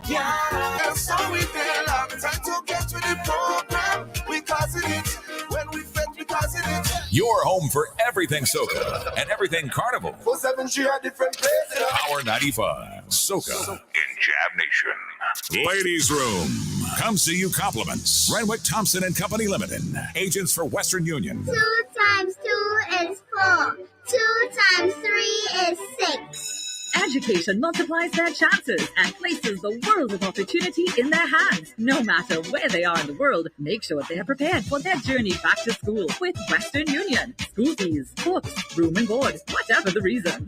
Yeah, so we feel long time to get with the program. We causing it when we fit, we causing it. Your home for everything Soca and everything Carnival. 473 are different places. Power 95. Soca in Jab Nation. Ladies Room. Come see you compliments. Renwick Thompson and Company Limited. Agents for Western Union. 2 times 2 is 4. 2 times 3 is 6. Education multiplies their chances and places the world of opportunity in their hands. No matter where they are in the world, make sure they are prepared for their journey back to school with Western Union. School fees, books, room and board, whatever the reason.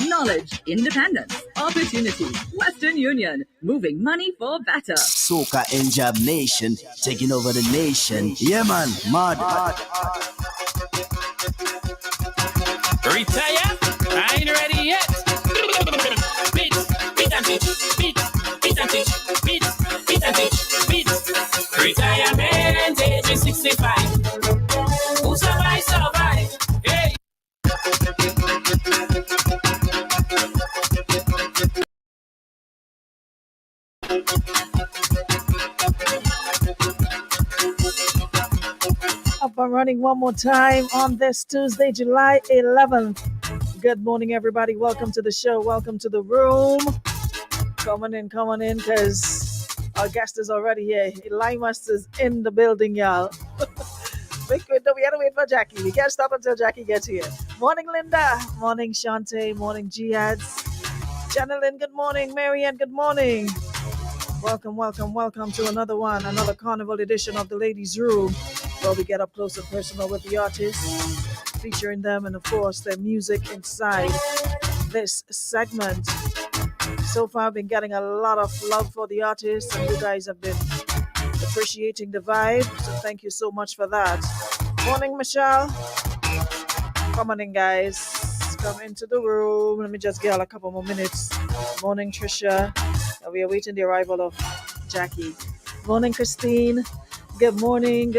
Knowledge, independence, opportunity. Western Union, moving money for better. Soca in Jab Nation, taking over the nation. Yeah, man, mad. Retire? I ain't ready yet. Beat and teach, beat and teach, beat and teach, beat. Retirement age is 65. Who survive? Hey. Up and running one more time on this Tuesday, July 11th. Good morning, everybody. Welcome to the show. Welcome to the room. Come on in, because our guest is already here. Limas is in the building, y'all. We had to wait for Jackie. We can't stop until Jackie gets here. Morning, Linda. Morning, Shante. Morning, Jiads. Janelyn, good morning. Marianne, good morning. Welcome to another Carnival edition of the Ladies' Room, where we get up close and personal with the artists, featuring them and, of course, their music inside this segment. So far, I've been getting a lot of love for the artists, and you guys have been appreciating the vibe, so thank you so much for that. Morning, Michelle. Come on in, guys. Come into the room. Let me just get a couple more minutes. Morning, Trisha. We are waiting the arrival of Jackie. Morning, Christine. Good morning.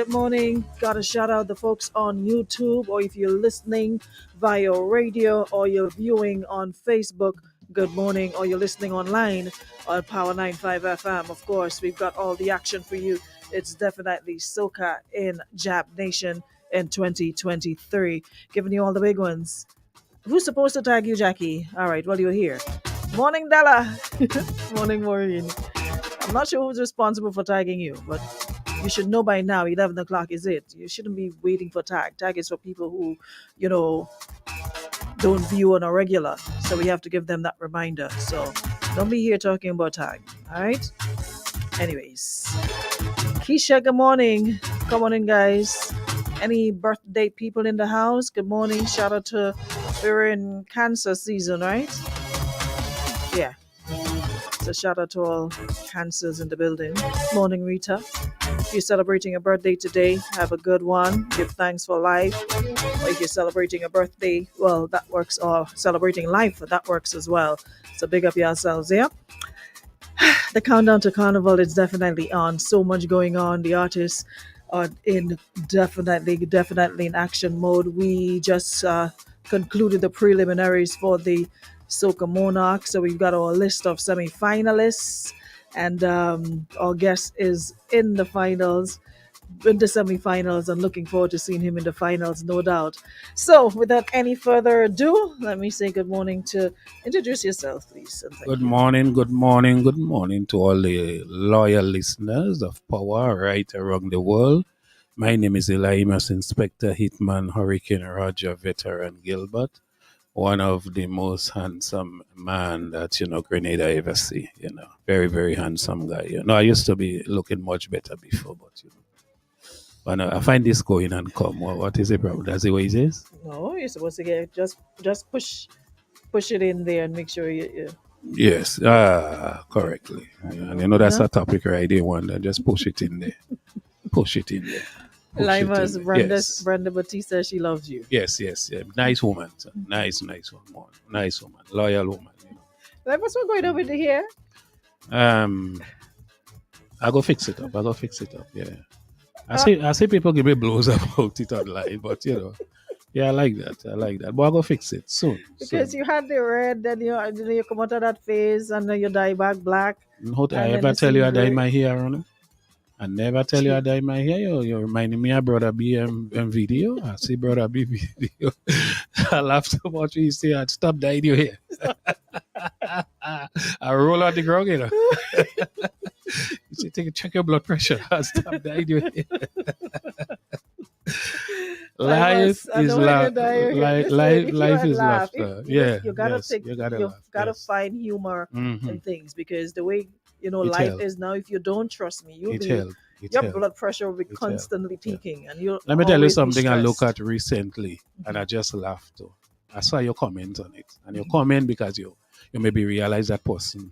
Got to shout out the folks on YouTube, or if you're listening via radio or you're viewing on Facebook, good morning, or you're listening online on Power 95 FM. Of course, we've got all the action for you. It's definitely Soca in Jab Nation in 2023. Giving you all the big ones. Who's supposed to tag you, Jackie? All right, well, you're here. Morning, Della. Morning, Maureen. I'm not sure who's responsible for tagging you, but you should know by now, 11 o'clock is it. You shouldn't be waiting for tag. Tag is for people who, don't view on a regular. So we have to give them that reminder. So don't be here talking about tag. All right? Anyways. Keisha, good morning. Come on in, guys. Any birthday people in the house? Good morning. Shout out to, we're in Cancer season, right? Yeah. So shout out to all cancers in the building. Morning, Rita. If you're celebrating a birthday today, have a good one. Give thanks for life. Or if you're celebrating a birthday, well, that works. Or celebrating life, that works as well. So big up yourselves, yeah? The countdown to Carnival is definitely on. So much going on. The artists are in definitely in action mode. We just concluded the preliminaries for the Soca Monarch. So we've got our list of semi-finalists, and our guest is in the finals, in the semi-finals, and looking forward to seeing him in the finals, no doubt. So without any further ado, let me say good morning to, introduce yourself, please. Good morning to all the loyal listeners of Power right around the world. My name is Elias Inspector Hitman Hurricane Roger Veteran Gilbert, one of the most handsome man that, Grenada ever see, very, very handsome guy. I used to be looking much better before, but I find this going and come. What is the problem? That's the way it is? No, you're supposed to get, just push it in there and make sure you. Yes, correctly. And that's a topic right there, one. Just push it in there. Lima's Brenda Batista, she loves you. Yes. Nice woman. Nice woman. Loyal woman. Like, what's going on with the hair? I go fix it up. Yeah. I see people give me blows about it online, but yeah, I like that. But I go fix it soon. Because you had the red, then you come out of that phase, and then you dye back black. I then ever the tell you I dye scenery. my hair, Ronnie? I never tell you I dye my hair. You're reminding me of Brother B video. I see Brother B video. I laugh so much when you say I'd stop dyeing your hair. I roll out the ground, you know. You say, check your blood pressure. I'll stop dyeing your hair. Life I is know when you die, you're here. Listen, if you life had is laugh, laughter. you gotta Yes, take, you gotta you've laugh. gotta Yes. find humor Mm-hmm. in things, because the way It life help. is now, if you don't trust me, It help. It your help. blood pressure will be It help. constantly Yeah. peaking, and you'll Let me tell you always be something I look stressed. at recently, and I just laughed too. I saw your comment on it, and your comment because you maybe realize that person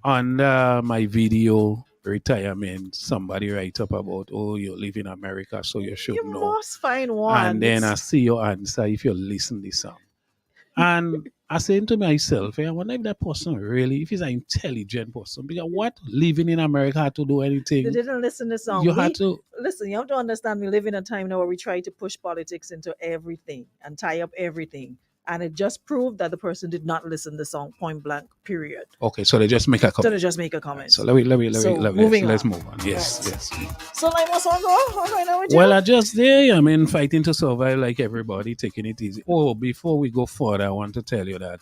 under my video retirement. Somebody write up about, oh, you live in America, so you should You know. must find one. And then I see your answer if you listen to some. And I saying to myself, I wonder if that person really, if he's an intelligent person, because what living in America had to do They anything? didn't listen to song. You had to. Listen. You have to understand. We live in a time now where we try to push politics into everything and tie up everything, and it just proved that the person did not listen to song point blank. Period. Okay, so they just make a So comment. they just make a comment. So let me moving let's on. move on. Yes, yes. So like, what's on go? Right now with you? Well, I just there. I mean, fighting to survive like everybody, taking it easy. Oh, before we go further, I want to tell you that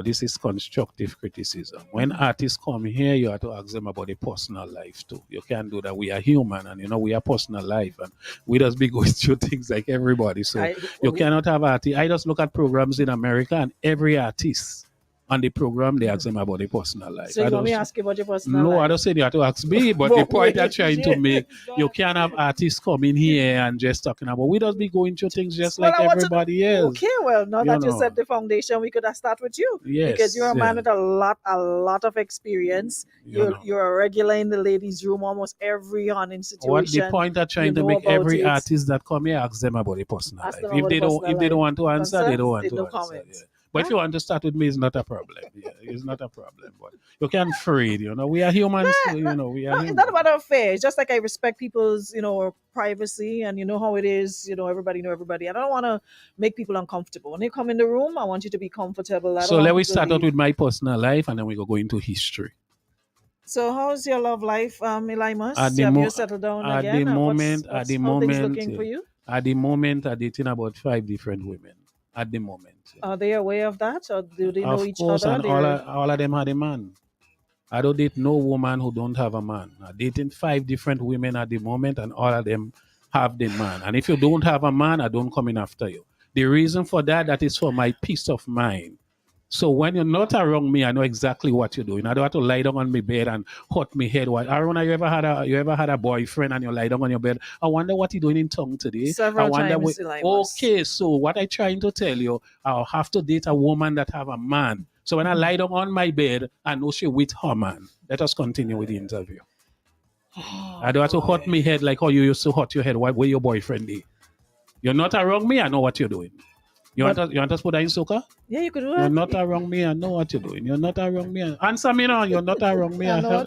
this is constructive criticism. When artists come here, you have to ask them about their personal life too. You can't do that. We are human, and we are personal life, and we just be going through things like everybody. So you cannot have artists. I just look at programs in America, and every artist on the program, they ask them about their personal life. So you want me to ask you about your personal life? No, I don't say you have to ask me, but the point I'm trying to make, you can't have artists coming here and just talking about, we just be going through things just like everybody else. Okay, well, now that you set the foundation, we could start with you. Yes, because you're a man with a lot of experience. You're a regular in the ladies' room almost every hunting situation. What the point I'm trying to make, every artist that come here, ask them about their personal life. If they don't want to answer, they don't want to answer. Yeah. But if you want to start with me, it's not a problem. Yeah, it's not a problem. But you can't afraid, we are humans. We are humans. It's not about affair. It's just like I respect people's, privacy, and how it is. Everybody know everybody. And I don't want to make people uncomfortable. When they come in the room, I want you to be comfortable. So let me start out with my personal life, and then we go into history. So how's your love life, Elimus? Have you settled down again? At the moment, how things looking for you? At the moment, I'm dating about 5 different women. At the moment. Are they aware of that, or do they know each other? And all of them had a man. I don't date no woman who don't have a man. I'm dating 5 different women at the moment, and all of them have the man. And if you don't have a man, I don't come in after you. The reason for that is for my peace of mind. So when you're not around me, I know exactly what you're doing. I don't have to lie down on my bed and hurt my head. Arona, you ever had a boyfriend and you lie down on your bed? I wonder what he's doing in tongue today. Several times. Okay, so what I'm trying to tell you, I'll have to date a woman that have a man. So when I lie down on my bed, I know she with her man. Let us continue with the interview. I don't have to hurt my head like how you used to hurt your head where your boyfriend is. You're not around me, I know what you're doing. You want us to put that in soccer? Yeah, you could do it. You're not around me, I know what you're doing. You're not around me. Answer me now. You're not around me. I know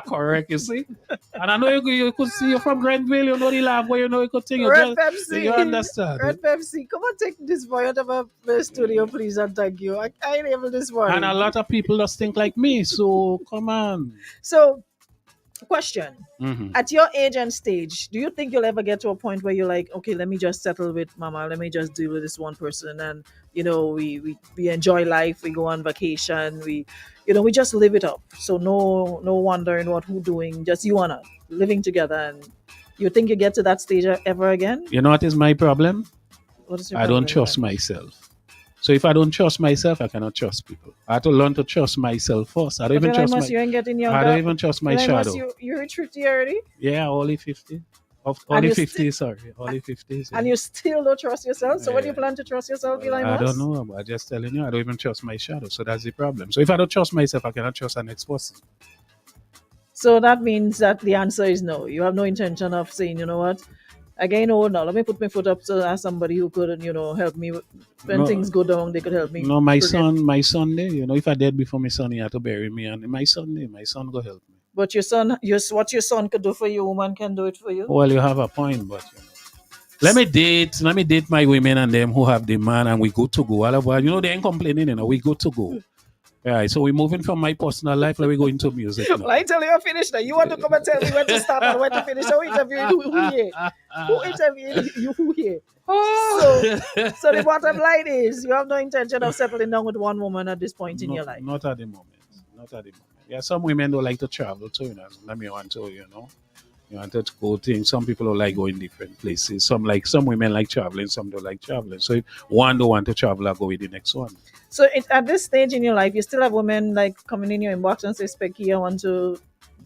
correct, you see? And I know you could see you from Granville, you know the lab where you could think. Red Pepsi. You understand? Red Pepsi. Come on, take this boy out of the studio, please, and thank you. I ain't able this morning. And a lot of people just think like me, so come on. So, question. At your age and stage, do you think you'll ever get to a point where you're like, okay, let me just settle with mama, let me just deal with this one person, and we enjoy life, we go on vacation, we just live it up, so no wondering what who doing, just you and I living together? And you think you get to that stage ever again? You know what is my problem? What is your problem? I don't trust myself. So if I don't trust myself, I cannot trust people. I have to learn to trust myself first. I don't even trust my. You ain't getting younger. I don't even trust my shadow. You reach 50 already? Yeah, only 50. Only 50, sorry. Only 50. And you still don't trust yourself? So when do you plan to trust yourself, Eli Moss? I don't know. I'm just telling you, I don't even trust my shadow. So that's the problem. So if I don't trust myself, I cannot trust the next person. So that means that the answer is no. You have no intention of saying, you know what? Again, now let me put my foot up to ask somebody who could, help me when things go down. They could help me. No, my son, if I dead before my son, he had to bury me, and my son go help me. But your son, what your son could do for you, woman can do it for you. Well, you have a point, but let me date my women and them who have the man, and we good to go. They ain't complaining, we good to go. All right, so we're moving from my personal life. Let me go into music now. I tell you, I finished now. You want to come and tell me when to start and when to finish? Who interviewed who here? Who interviewed you who here? So the bottom line is you have no intention of settling down with one woman at this point in your life. Not at the moment. Not at the moment. Yeah, some women don't like to travel too, you know. Let me want to, you know. You want to go things. Some people don't like going different places. Some women like traveling, some don't like traveling. So if one don't want to travel, I'll go with the next one. So at this stage in your life, you still have women like coming in your inbox and say, Specky, I want to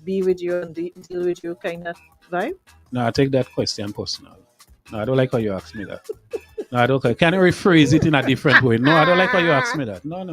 be with you and deal with you kind of vibe? No, I take that question personal. No, I don't like how you ask me that. No, I don't. Can you rephrase it in a different way? No, I don't like how you ask me that. No.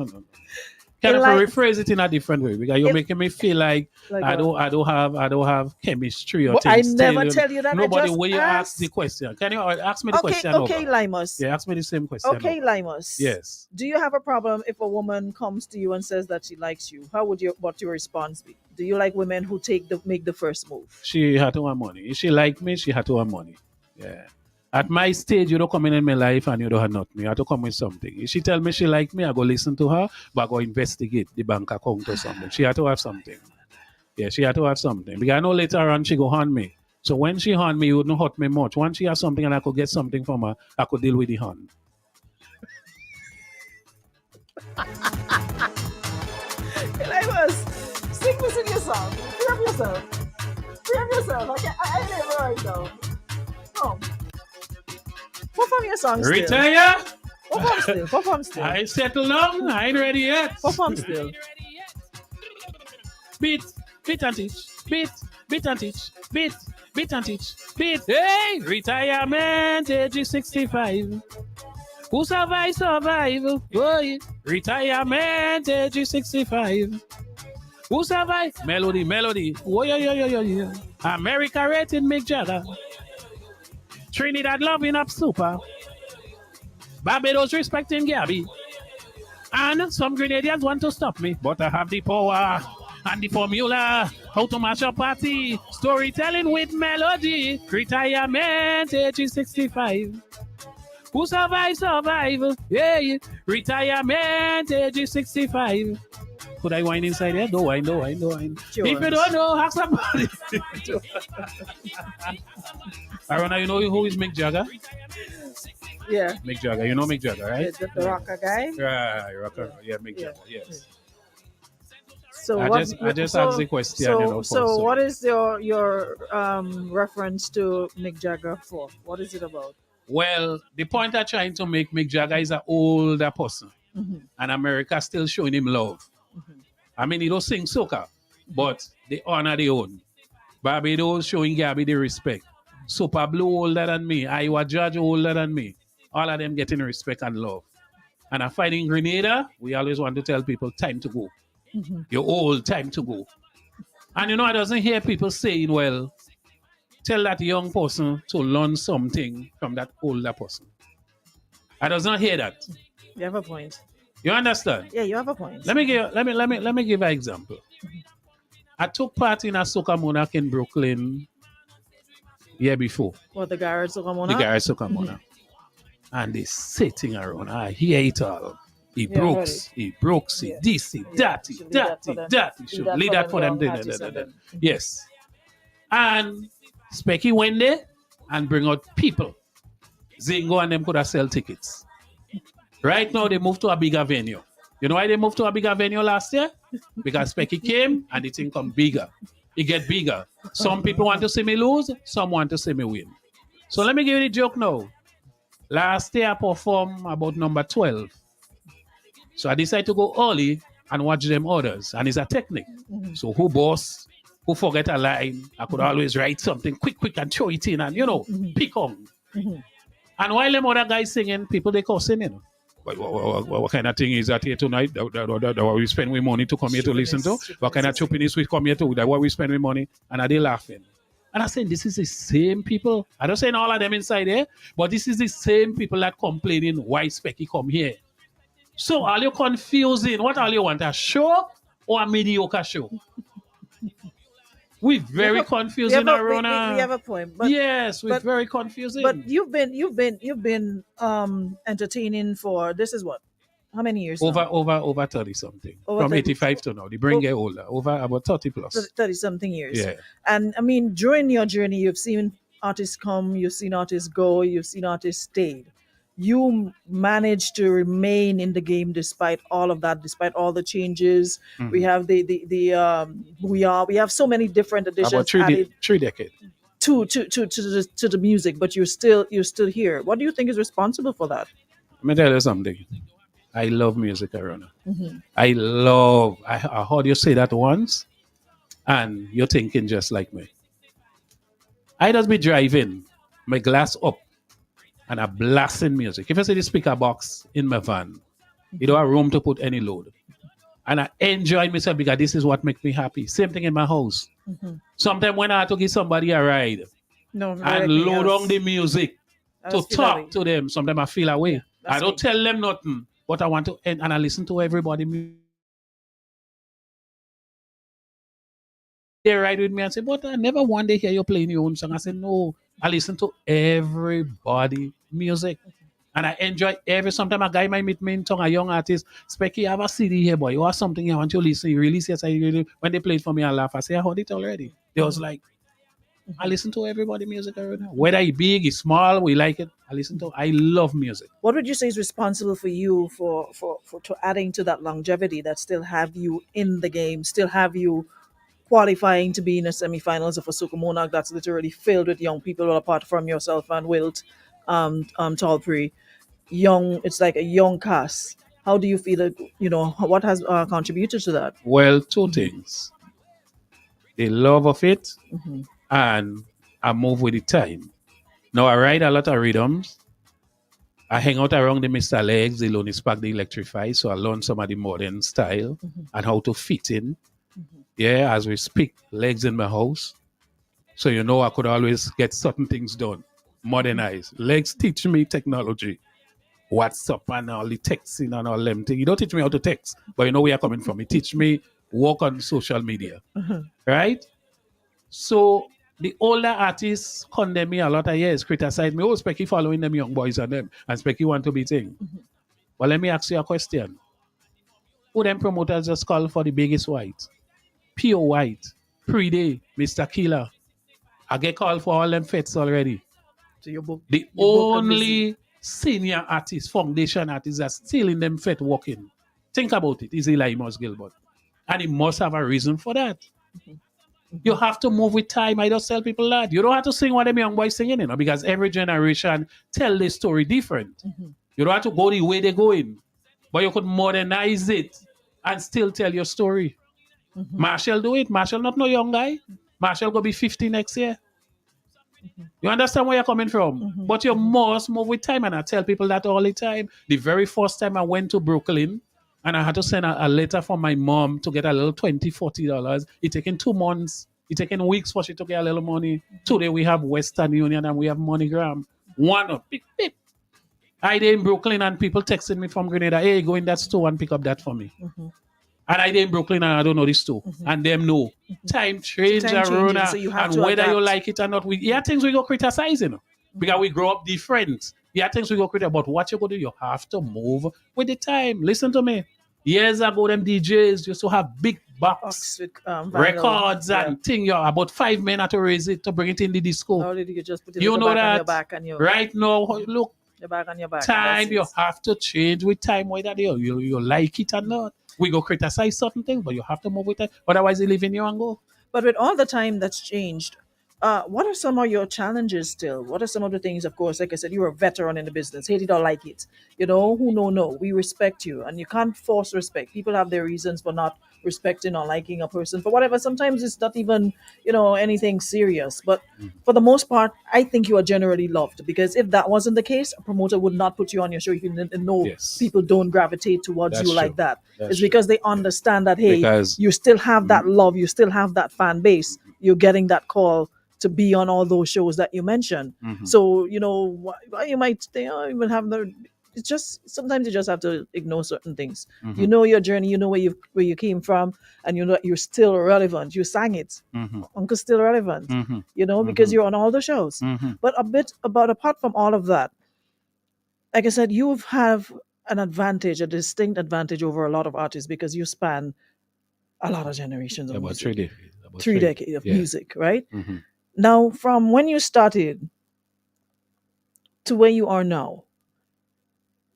Can you rephrase it in a different way? Because you're making me feel like I don't have chemistry or things. I never tell you that. Nobody will you ask the question. Can you ask me the question? Okay, Limus. Yeah, ask me the same question. Okay, Limus. Yes. Do you have a problem if a woman comes to you and says that she likes you? What your response be? Do you like women who make the first move? She had to have money. If she like me, she had to have money. Yeah. At my stage, you don't come in my life and you don't have nothing. You have to come with something. If she tell me she like me, I go listen to her, but I go investigate the bank account or something. She had to have something. Yeah, she had to have something. Because I know later on she go hunt me. So when she hunt me, it wouldn't hurt me much. Once she has something and I could get something from her, I could deal with the hunt. Sing this in your song. Free up yourself. I never right now. Oh. Perform your song still. Retire. Perform still. I settle down. I ain't ready yet. Perform still. Beat and teach. Beat and teach. Beat and teach. Beat. Hey, retirement age is 65. Who survive? Boy, retirement age is 65. Who survive? Melody. Oh, yeah. America rated Mick Jagger. Trinidad loving up super. Barbados respecting Gabby. And some Grenadians want to stop me. But I have the power and the formula. How to mash up party. Storytelling with melody. Retirement age is 65. Who survive? Yeah. Retirement age is 65. Could I whine inside there? No, I know. Sure. If you don't know, ask somebody. Arona, you know who is Mick Jagger? Yeah. Mick Jagger. You know Mick Jagger, right? The rocker guy? Yeah, rocker. Yeah, Mick Jagger, yes. So I just asked the question. So what is your reference to Mick Jagger for? What is it about? Well, the point I'm trying to make, Mick Jagger is an older person. Mm-hmm. And America still showing him love. Mm-hmm. I mean, he don't sing soca, but they honor their own. Barbados showing Gabby the respect. Super Blue older than me. Iowa Judge older than me. All of them getting respect and love. And I find in Grenada, we always want to tell people, time to go. Mm-hmm. You're old, time to go. And you know, I doesn't hear people saying, well, tell that young person to learn something from that older person. I does not hear that. You have a point. You understand? Yeah, you have a point. Let me give an example. I took part in a soca monarch in Brooklyn year before. What, the Garage Soca Monarch? The Garage Soca Monarch. And they sitting around. I hear it all. He broke, this, he this, he that. He should leave that for them. Yes. And Specky went there and bring out people. Zingo and them could have sell tickets. Right now, they moved to a bigger venue. You know why they moved to a bigger venue last year? Because Specky came and the thing come bigger. It get bigger. Some people want to see me lose, some want to see me win. So let me give you the joke now. Last year, I performed about number 12. So I decided to go early and watch them others. And it's a technique. Mm-hmm. So who boss, who forget a line, I could always write something quick and throw it in and, pick on. Mm-hmm. And while them other guys singing, people they cussing, What kind of thing is that here tonight? That we spend with money to come here to listen to? What kind of choppiness we come here to? That what we spend with money? And are they laughing? And I'm saying this is the same people. I don't say all of them inside there, but this is the same people that complaining why Specky come here. So are you confusing? What are you want? A show or a mediocre show? We're very confusing around. We have a point. But, yes, we're very confusing. But you've been entertaining for this is what How many years Over now? over 30 something. Over From 30. 85 to now. The brain get older. Over about 30 plus. 30 something years. Yeah. And I mean, during your journey, you've seen artists come, you've seen artists go, you've seen artists stay. You managed to remain in the game despite all of that, despite all the changes. We have we have so many different About additions added three decades. to the music, but you're still here. What do you think is responsible for that? Let me tell you something. I love music, Arona. I heard you say that once, and you're thinking just like me. I just be driving, my glass up, and I blasting music. If I see the speaker box in my van, you don't have room to put any load. And I enjoy myself because this is what makes me happy. Same thing in my house. Sometimes when I have to give somebody a ride No, and load on the music to talk to them, sometimes I feel away. I don't tell them nothing, but I want to, and I listen to everybody. They ride with me and say, but I never want to hear you playing your own song. I said, no, I listen to everybody music. And I enjoy sometimes a guy might meet me in town, a young artist, Specky, I have a CD here, boy. You have something you want to listen. You release it. When they play it for me, I laugh. I say, I heard it already. They was like, I listen to everybody music already. Whether it's big, it's small, we like it. I love music. What would you say is responsible for you for to adding to that longevity that still have you in the game, still have you qualifying to be in the semifinals of a Soca Monarch that's literally filled with young people apart from yourself and Wilt, Tallpree. Young, it's like a young cast. How do you feel it, what has contributed to that? Well, two things. The love of it and I move with the time. Now I write a lot of rhythms. I hang out around the Mr. Legs, the Lonely Spark, the Electrify, so I learn some of the modern style and how to fit in. Yeah, as we speak, Legs in my house. So I could always get certain things done. Modernize. Legs teach me technology. WhatsApp and all the texting and all them things. You don't teach me how to text, but you know where you're coming from. You teach me work on social media. Right? So the older artists condemn me a lot of years, criticize me. Oh, Specky following them young boys and them. And Specky want to be thing. But let me ask you a question. Who them promoters just call for the biggest white? Pure white. Pre-day, Mr. Killer. I get called for all them fets already. So your book, The only senior artist, foundation artist that's still in them fet working. Think about it. Is Eli Gilbert. And he must have a reason for that. You have to move with time. I just tell people that. You don't have to sing what them young boys singing, because every generation tell the story different. You don't have to go the way they're going. But you could modernize it and still tell your story. Marshall do it. Marshall not no young guy. Marshall go be 50 next year. You understand where you're coming from? But you must move with time. And I tell people that all the time. The very first time I went to Brooklyn and I had to send a letter from my mom to get a little $20, $40. It taken 2 months. It taken weeks for she to get a little money. Today we have Western Union and we have MoneyGram. One up. Beep, beep. I did in Brooklyn and people texting me from Grenada, hey, go in that store and pick up that for me. And I did in Brooklyn and I don't know this store. And them know. Time change, Arona. So you have and to whether adapt. you like it or not, things we go criticizing. Because we grow up different. Things we go criticize. But what you go do, you have to move with the time. Listen to me. Years ago, them DJs used to have big box With, records and thing. You about 5 men had to raise it to bring it in the disco. How did you just put it You know back that on your back and your right now, look, your back on your back? time you have to change with time, whether you like it or not. We go criticize certain things, but you have to move with it. Otherwise, you live in you and go. But with all the time that's changed, what are some of your challenges still? What are some of the things, of course, like I said, you're a veteran in the business, hate it or like it. Who no. We respect you and you can't force respect. People have their reasons for not respecting or liking a person for whatever. Sometimes it's not even, anything serious. But for the most part, I think you are generally loved, because if that wasn't the case, a promoter would not put you on your show if you didn't know people don't gravitate towards That's you like true. that. That's It's true. because they understand that, hey, Because- you still have that love, you still have that fan base, you're getting that call to be on all those shows that you mentioned. So, why you might think, even have the. It's just sometimes you just have to ignore certain things. You know your journey, you know where you came from, and you know you're still relevant. You sang it, Uncle's still relevant. Because you're on all the shows. But apart from all of that, like I said, you have an advantage, a distinct advantage over a lot of artists because you span a lot of generations of About music. 3 decades. About 3 decades of Yeah. music, right? Mm-hmm. Now, from when you started to where you are now,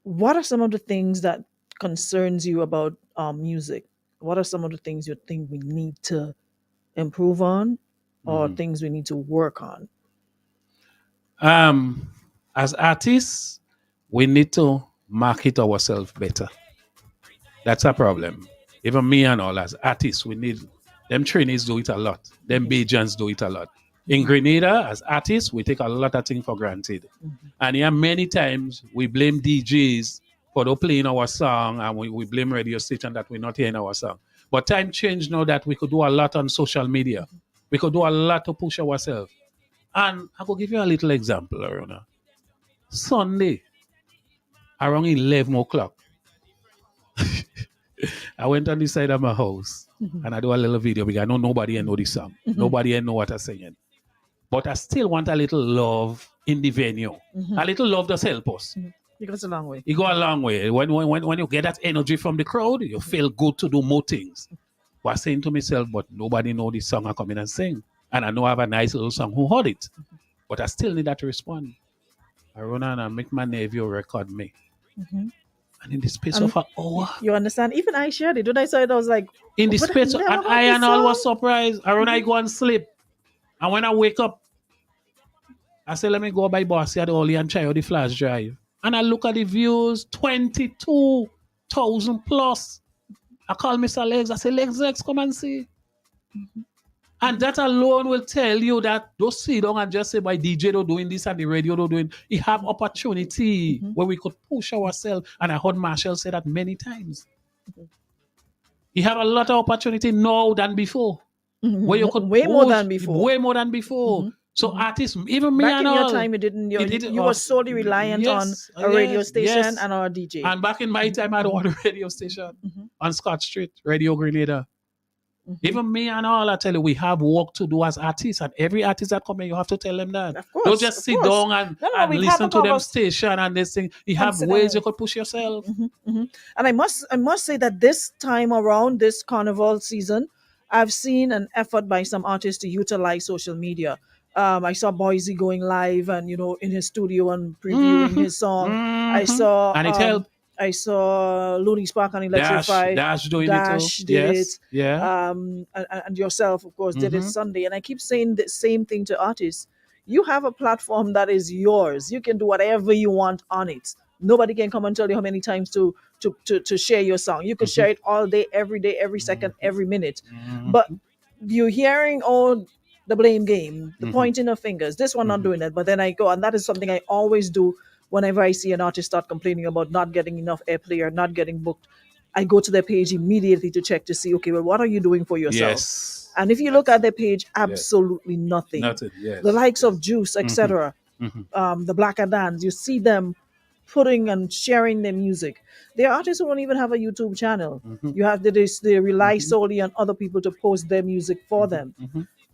what are some of the things that concerns you about music? What are some of the things you think we need to improve on, or things we need to work on? As artists, we need to market ourselves better. That's a problem. Even me and all as artists, we need them trainees do it a lot. Them Bajans do it a lot. In Grenada, as artists, we take a lot of things for granted. And yeah, many times we blame DJs for not playing our song, and we blame radio station that we're not hearing our song. But time changed now that we could do a lot on social media. We could do a lot to push ourselves. And I could give you a little example, Arona. Sunday, around 11 o'clock, I went on the side of my house and I do a little video because I know nobody know the song. Nobody know what I'm saying. But I still want a little love in the venue. A little love does help us. It goes a long way. It go a long way. When you get that energy from the crowd, you feel good to do more things. But I'm saying to myself, but nobody know the song I come in and sing. And I know I have a nice little song who heard it. But I still need that to respond. I run on and make my nephew record me. And in the space of an hour. You understand? Even I shared it. When I saw it, I was like, In the but space of, never and heard I this and all song. was surprised. And when I go and sleep, and when I wake up, I say, let me go by Bossy at the Oli and try out the flash drive. And I look at the views, 22,000 plus. I call Mr. Legs. I say, Legs, come and see. And that alone will tell you that don't sit down and just say by DJ they're doing this and the radio they're doing. We have opportunity where we could push ourselves. And I heard Marshall say that many times. You have a lot of opportunity now than before. Where you could way more push than before. Way more than before. So artists, even me Back and in your all, time, you were off- solely reliant on a radio station and on a DJ. And back in my time, I had one radio station on Scott Street, Radio Grenada. Even me and all, I tell you, we have work to do as artists. And every artist that come in, you have to tell them that. Of course, Don't just sit down and we listen have to them our- station and this thing. You have sit ways down. you could push yourself. And I must say that this time around, this carnival season, I've seen an effort by some artists to utilize social media. I saw Boise going live and in his studio and previewing his song. I saw And it helped. I saw Looney Spark and Electrify. Dash doing Dash it too. did Yes. it. Yeah. And yourself, of course, did it Sunday. And I keep saying the same thing to artists. You have a platform that is yours. You can do whatever you want on it. Nobody can come and tell you how many times to share your song. You could share it all day, every second, every minute. But you're hearing all the blame game, the pointing of fingers. This one not doing that. But then I go, and that is something I always do whenever I see an artist start complaining about not getting enough airplay or not getting booked. I go to their page immediately to check to see, okay, well, what are you doing for yourself? Yes. And if you look at their page, absolutely nothing. Nothing. Yes. The likes of Juice, etc., the Black Adans, you see them putting and sharing their music. There are artists who don't even have a YouTube channel. You have they rely solely on other people to post their music for them.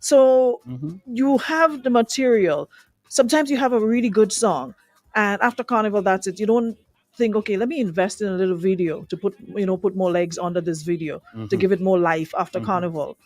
So you have the material. Sometimes you have a really good song, and after Carnival, that's it. You don't think, okay, let me invest in a little video to put more legs under this video to give it more life after Carnival.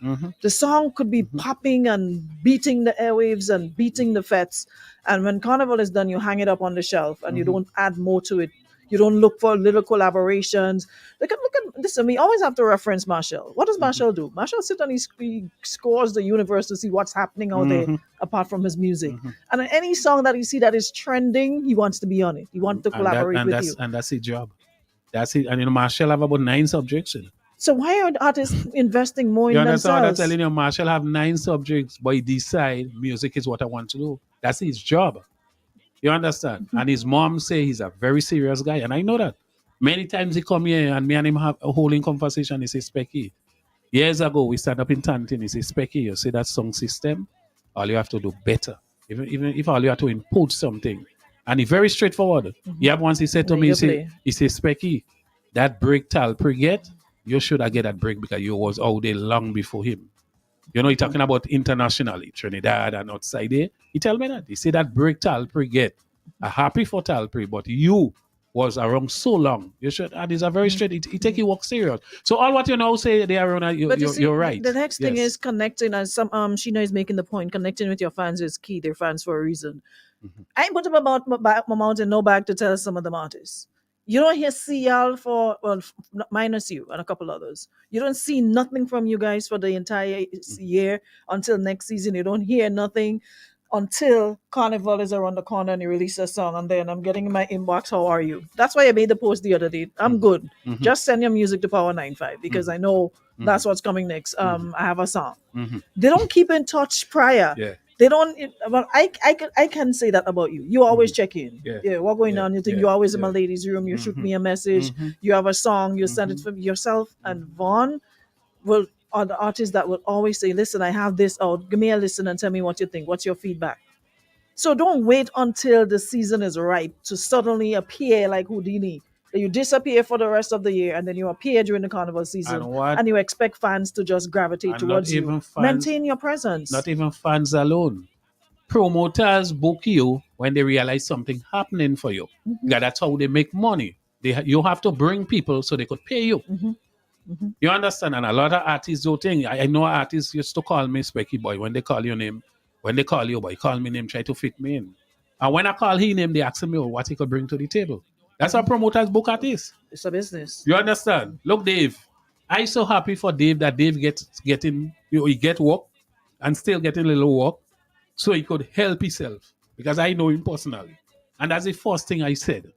The song could be popping and beating the airwaves and beating the fets, and when Carnival is done, you hang it up on the shelf and you don't add more to it. You don't look for little collaborations. Look at listen, we always have to reference Marshall. What does Marshall do? Marshall sits and he scores the universe to see what's happening out there apart from his music. And any song that you see that is trending, he wants to be on it. He wants to collaborate with you. And that's his job. That's it. And Marshall have about 9 subjects. So why are artists investing more You in understand what I'm themselves? telling you? Marshall have 9 subjects, but he decide music is what I want to do. That's his job. You understand? And his mom say he's a very serious guy, and I know that. Many times he come here and me and him have a holding conversation. He says, Specky, years ago we stand up in Tantin. He says, Specky, you see that song system? All you have to do better. Even if all you have to input something. And he's very straightforward. Yeah, once he said to And me, then you he says, Specky, that break Talpre get, you should have get that break because you was out there long before him. You know, he's talking about internationally, Trinidad and outside there. He tell me that. He said that break Talpre get. I'm happy for Talpre, but you was around so long. You should, and it's a very straight. It take you work serious. So all what you now say they are around, But you see, you're right. the next thing Yes. is connecting, as some Sheena is making the point, connecting with your fans is key. They're fans for a reason. I ain't put up about my mouth and no bag to tell some of them artists. You don't hear see y'all for, well, minus you and a couple others. You don't see nothing from you guys for the entire year until next season. You don't hear nothing until Carnival is around the corner and you release a song. And then I'm getting in my inbox, how are you? That's why I made the post the other day. I'm good. Just send your music to Power 95 because I know that's what's coming next. I have a song. They don't keep in touch prior. Yeah. They don't. Well, I can say that about you. You always check in. Yeah. What going Yeah. on? You think Yeah. you're always in my Yeah. ladies' room. You shoot me a message. You have a song. You send it from yourself. And Vaughn will are the artists that will always say, "Listen, I have this out. Give me a listen and tell me what you think. What's your feedback?" So don't wait until the season is ripe to suddenly appear like Houdini. That you disappear for the rest of the year and then you appear during the carnival season what- and you expect fans to just gravitate And not towards you. even fans- Maintain your presence. Not even fans alone. Promoters book you when they realize something happening for you. Yeah, that's how they make money. You have to bring people so they could pay you. You understand? And a lot of artists do think. I know artists used to call me Specky Boy when they call your name. When they call you boy, call me name, try to fit me in. And when I call his name, they ask me what he could bring to the table. That's how promoters book artists. It's a business. You understand? Look, Dave. I'm so happy for Dave that Dave getting he get work and still getting a little work so he could help himself because I know him personally. And that's the first thing I said.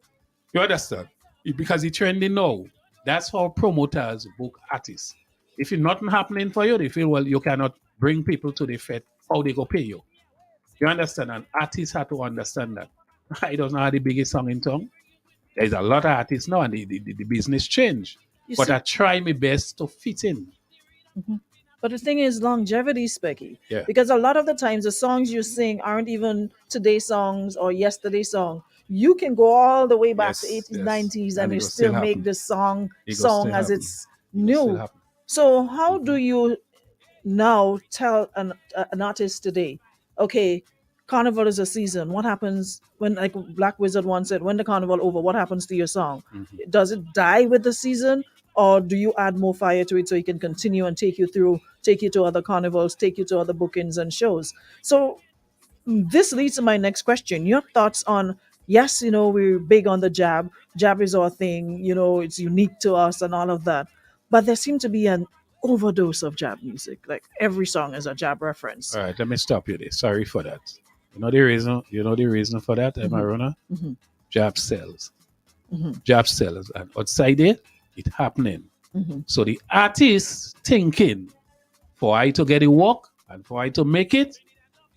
You understand? Because he's trending now. That's how promoters book artists. If it's nothing happening for you, they feel, well, you cannot bring people to the fete. How they go pay you? You understand? And artists have to understand that. I don't know how the biggest song in town. There's a lot of artists now and the business change. But I try my best to fit in. But the thing is longevity, Specky. Yeah. Because a lot of the times the songs you sing aren't even today's songs or yesterday's song. You can go all the way back to 80s, 90s and it you will still make happen. the song It will still as happen. it's It will still new. happen. So how do you now tell an artist today, okay, Carnival is a season. What happens when, like Black Wizard once said, when the carnival over, what happens to your song? Does it die with the season, or do you add more fire to it so it can continue and take you to other carnivals, take you to other bookings and shows? So this leads to my next question. Your thoughts on, yes, we're big on the jab. Jab is our thing. It's unique to us and all of that. But there seemed to be an overdose of jab music. Like every song is a jab reference. All right, let me stop you there. Sorry for that. You know the reason for that, Marona? Jab sells. Jab sells. And outside there, it happening. So the artist thinking for I to get it work and for I to make it,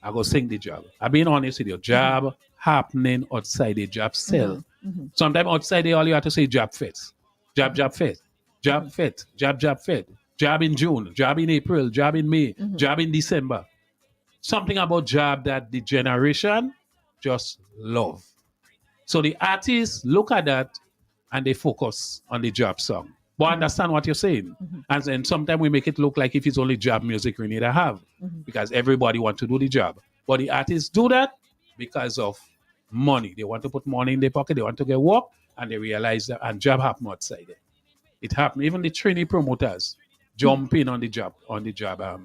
I go sing the job. I'm being honest with you. Job happening outside the job sell. Sometimes outside there, all you have to say job fest. Job fest. Job fest. Job fest. Job in June. Job in April. Job in May. Job in December. Something about job that the generation just love. So the artists look at that and they focus on the job song. But understand what you're saying. And then sometimes we make it look like if it's only job music we need to have. Because everybody wants to do the job. But the artists do that because of money. They want to put money in their pocket. They want to get work. And they realize that and job happen outside there. It happened. Even the trainee promoters jump in on the job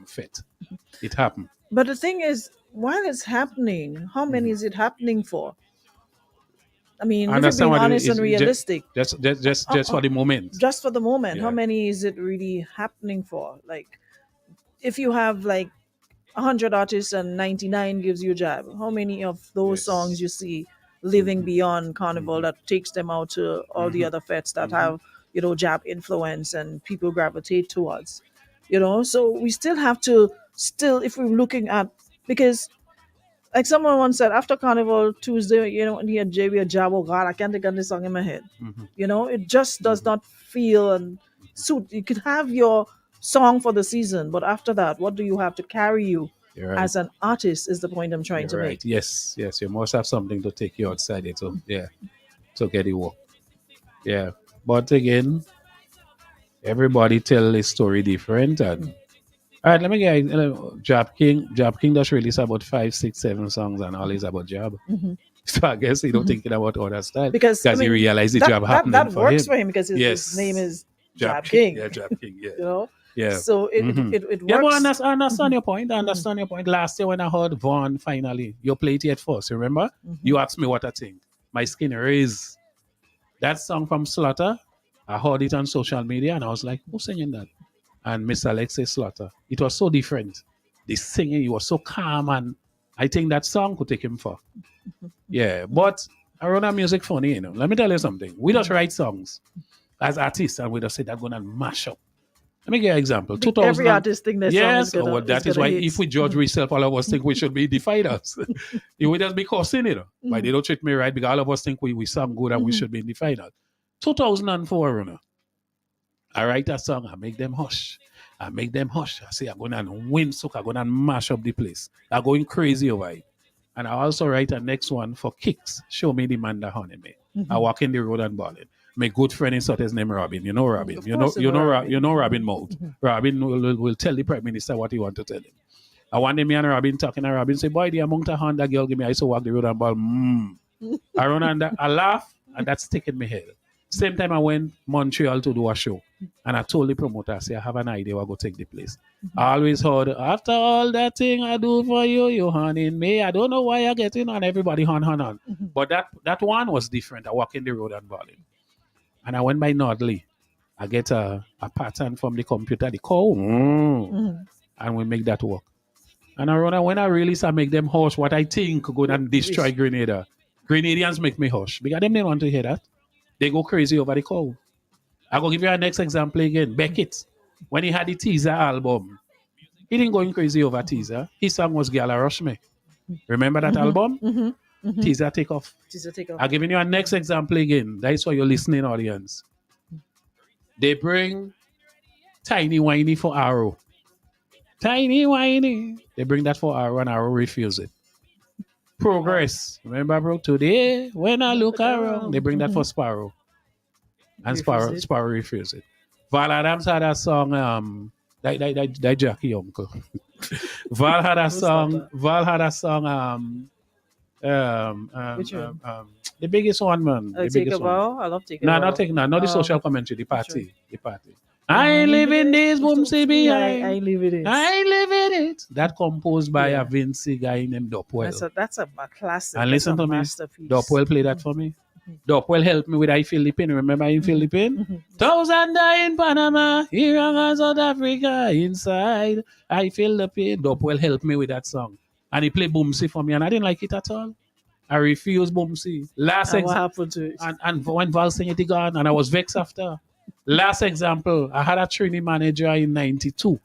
fit. It happened. But the thing is, while it's happening, how many is it happening for? I mean, if you're being honest and realistic. Just for the moment. Just for the moment. Yeah. How many is it really happening for? Like, if you have like 100 artists and 99 gives you jab, how many of those songs you see living beyond Carnival that takes them out to all the other fetes that have, jab influence and people gravitate towards? So we still have to, if we're looking at, because like someone once said, after Carnival Tuesday, when you had JB a jab, oh God, I can't think of this song in my head. It just does not feel and suit. You could have your song for the season, but after that, what do you have to carry you as an artist is the point I'm trying to make. Yes, you must have something to take you outside it to get it work. Yeah. But again, everybody tell a story different and all right, let me get Jab King. Jab King does release about 5, 6, 7 songs and all is about job. So I guess he don't thinking about other style Because I he mean, realized the that, job that, happening that for works him. for him because his Yes. name is Jab Jab King. Yeah, Jab King. Yeah. You know? Yeah. So it Mhm. it Yeah, but works. I understand your point. I understand your point. Last year when I heard Vaughn finally, you played it first, remember? You asked me what I think. My skin raised. That song from Slaughter, I heard it on social media and I was like, who's singing that? And Mr. Alexei Slaughter. It was so different. The singing, he was so calm, and I think that song could take him far. Yeah, but Arona music funny, you know. Let me tell you something. We just write songs as artists and we just say that's gonna mash up. Let me give you an example. I think 2000 every artist think their song is yes, gonna well, that is why hit. if we judge ourselves, all of us think we should be the fighters. It would just be cursing, you know. But they don't treat me right because all of us think we sound good and we should be in the final. 2004, you know. I write a song, I make them hush. I make them hush. I say, I'm going to win, so I'm going to mash up the place. I'm going crazy over it. And I also write a next one for Kicks. Show me the man that honey me. I walk in the road and balling. My good friend in South is named Robin. You know Robin. Of You know course you know Robin. you know Robin Moult. Robin will tell the Prime Minister what he want to tell him. I one day me and Robin talking and Robin say, boy, the amount of hand that girl give me, I used to walk the road and ball. I run and I laugh and that's sticking me head. Same time I went Montreal to do a show. And I told the promoter, I say, I have an idea where I go take the place. I always heard, after all that thing I do for you, you honeying me. I don't know why you're getting on everybody on. But that one was different. I walk in the road and balling. And I went by Nordley. I get a pattern from the computer, the call, and we make that work. And I run, when I release, I make them hush what I think go and destroy Grenada. Grenadians make me hush because them didn't want to hear that. They go crazy over the call. I go give you a next example again. Beckett, when he had the teaser album, he didn't go crazy over teaser. His song was Gala Rush Me. Remember that album? Teaser take off. I'm giving you a next example again. That's for your listening audience. They bring Tiny Whiny for Arrow. Tiny Whiny. They bring that for Arrow and Arrow refuse it. Progress. Remember, bro? Today, when I look around, they bring that for Sparrow. And Sparrow refused it. Val Adams had a song, that Jackie uncle. Val had a song, Which one? the biggest one, man. The Take biggest a one. bow. I love Take a No, bow. not take, not the social commentary, the party. one? The party. I ain't living this boomsy behind. I live in it. I ain't living it. That composed by a Vinci guy named Dopwell. That's a classic. And listen to me. Dopwell play that for me. Dopwell helped me with I Feel the Pain. Remember I Feel the Pain? Thousand die in Panama, here in South Africa, inside. I Feel the Pain. Dopwell helped me with that song. And he played Boomsy for me, and I didn't like it at all. I refused Boomsy. What happened to it? And when Val sang it, he gone, and I was vexed after. Last example, I had a training manager in 92.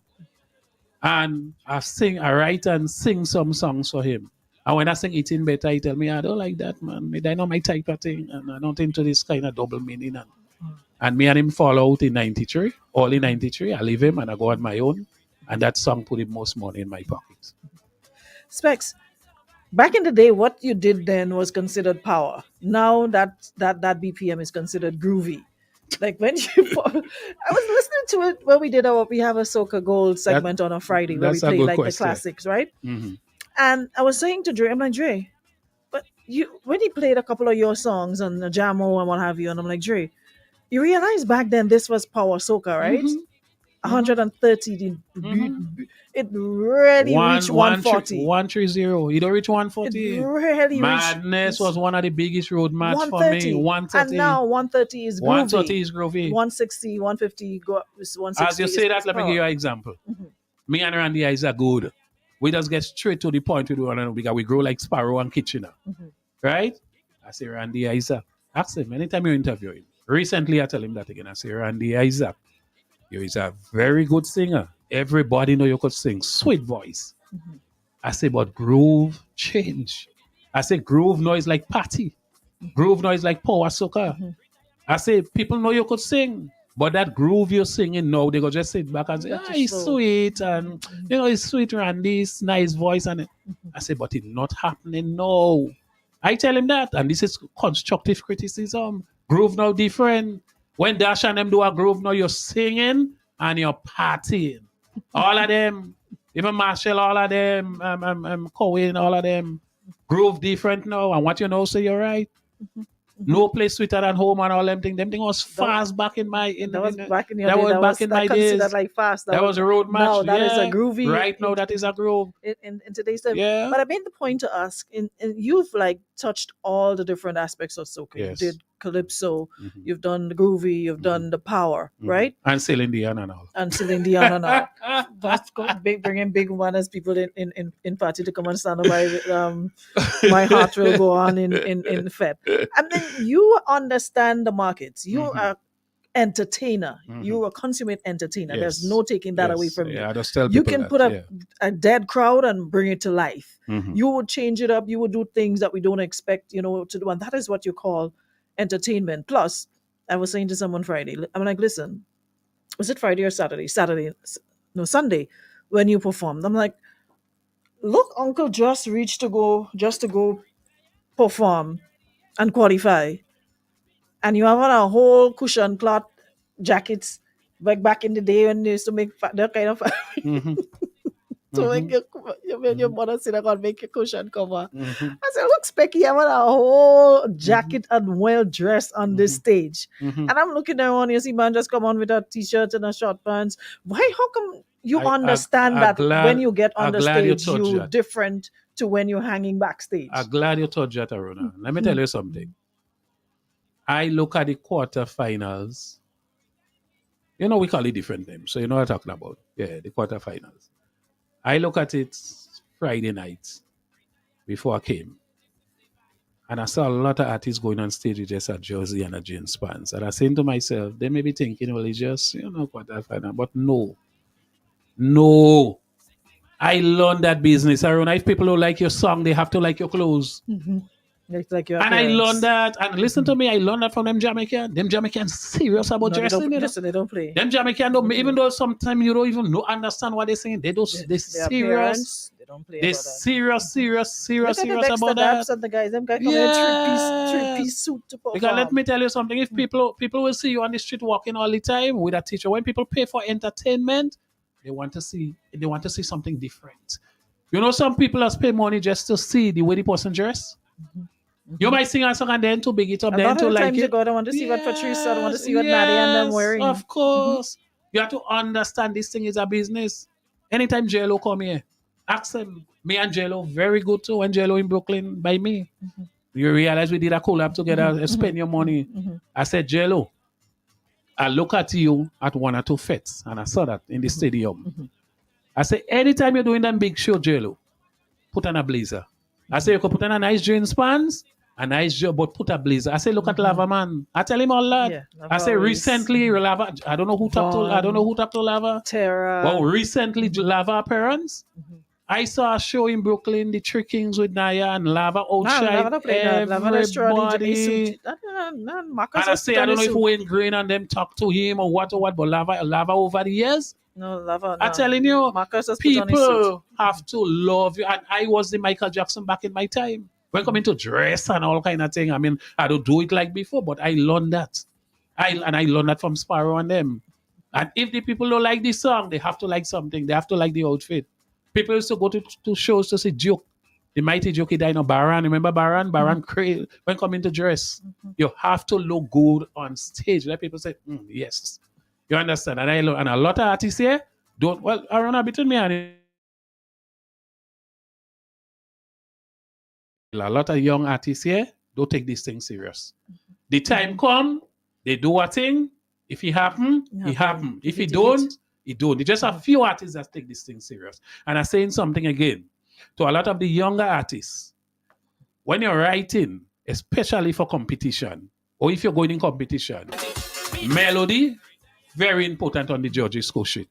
And I write and sing some songs for him. And when I sing Eating Better, he tell me, I don't like that, man. I know my type of thing. And I don't into this kind of double meaning. And me and him fall out in 93. All in 93. I leave him and I go on my own. And that song put the most money in my pocket. Specs, back in the day, what you did then was considered power. Now that BPM is considered groovy. Like when you, I was listening to it when we have a Soca Gold segment on a Friday where we play like the classics, right? And I was saying to Dre, I'm like, Dre, but when he played a couple of your songs on the Jamo and what have you, and I'm like, Dre, you realize back then this was power soca, right? 130, it really reached 140. 130. You don't reach 140. It really Madness was one of the biggest road match for me. 130. And now 130 is groovy. 130 is groovy. 160, 150, 160. As you say that, let me give you an example. Me and Randy Eyes are good. We just get straight to the point we do one another because we grow like Sparrow and Kitchener. Right? I say, Randy Isaac. Ask him anytime you interview him. Recently, I tell him that again. I say, Randy Isaac, you is a very good singer. Everybody know you could sing. Sweet voice. I say, but groove change. I say, groove noise like party. Groove noise like power soca. I say, people know you could sing. But that groove you're singing now, they go just sit back and say, he's sweet. And, he's sweet, Randy. It's nice voice. And I say, but it's not happening now. I tell him that. And this is constructive criticism. Groove now different. When Dash and them do a groove now, you're singing and you're partying. All of them, even Marshall, all of them, Cohen, all of them, Groove different now, and what you know, say you're right. No place sweeter than home and all them things. Them thing was fast back in my That was back in your that day. was That back was in my considered days. like fast. That was a road match. No, that is a yeah. groovy. Right now, that is a groove. In today's time. Yeah. But I made the point to ask, you've like touched all the different aspects of soca. Yes. You did calypso, you've done the groovy, you've done the power, right? And Celine Dion and all. And Celine Dion and all. That's bringing big one as people in party to come and stand by. My heart will go on in Feb. And then you understand the markets. You are entertainer. You are a consummate entertainer. Yes. There's no taking that away from you. I just tell You people can that, put a dead crowd and bring it to life. Mhm. You would change it up. You would do things that we don't expect, to do. And that is what you call entertainment. Plus, I was saying to someone Friday, I'm like, listen, was it Friday or Saturday? Sunday, when you performed. I'm like, look, Uncle just reached to go perform and qualify. And you have on a whole cushion cloth jackets like back in the day when they used to make that kind of to make your mother sit down and make your cushion cover. I said, look, Specky, I'm on a whole jacket and well dressed on this stage. And I'm looking around, you see man just come on with a t-shirt and a short pants. How come you understand that when you get on the stage, you're different to when you're hanging backstage? I'm glad you touched that, Aruna. Let me tell you something. I look at the quarterfinals. We call it different names, so you know what I'm talking about. Yeah, the quarterfinals. I look at it Friday night before I came. And I saw a lot of artists going on stage with just a jersey and a jeans pants. And I saying to myself, they may be thinking, well, it's just, quarterfinal. But no. No. I learned that business, Aruna. If people don't like your song, they have to like your clothes. Like your and I appearance. learned that. And listen to me, I learned that from them Jamaicans. Them Jamaicans serious about dressing. Listen, they don't play. Them Jamaicans, even though sometimes you don't even understand what they're saying, they serious. They don't play. They're about that. serious about that. that. And the guys, them guys come in a three-piece suit to perform. Because let me tell you something, if people will see you on the street walking all the time with a teacher, when people pay for entertainment, they want to see something different. Some people has pay money just to see the way the person dress. You might sing a song and then to big it up, then to like it. I want to see what Patrice, I want to see what Nadia and them wearing. Of course. You have to understand this thing is a business. Anytime JLo come here, ask them. Me and JLo very good too. When JLo in Brooklyn by me. You realize we did a collab together, spend your money. I said, JLo, I look at you at one or two fets, and I saw that in the stadium. I said, anytime you're doing that big show, JLo, put on a blazer. I say you could put on a nice jeans pants, a nice job, but put a blazer. I say, look at Lava Man. I tell him all that. Yeah, I say recently Lava. I don't know who talked to Lava. Terra. Well, recently Lava appearance. I saw a show in Brooklyn, the Trickings with Naya and Lava outshine everybody. And I say, I don't know if Wayne Green and them talk to him or what, but Lava over the years. No, Lava. I'm telling you, Marcus people have to love you. And I was the Michael Jackson back in my time. When coming to dress and all kind of thing, I mean, I don't do it like before, but I learned that. I learned that from Sparrow and them. And if the people don't like this song, they have to like something. They have to like the outfit. People used to go to shows to see Joke. The mighty Joke, he died. Baran, remember Baran? Baran crazy. When coming to dress, you have to look good on stage. Let people say, yes. You understand? And a lot of artists here don't, Aruna, between me and a lot of young artists here don't take this thing serious. The time come, they do a thing. If it happen, it happen. If it don't, it don't. It's just a few artists that take this thing serious. And I'm saying something again to a lot of the younger artists. When you're writing, especially for competition, or if you're going in competition, melody, very important on the judges' score sheet.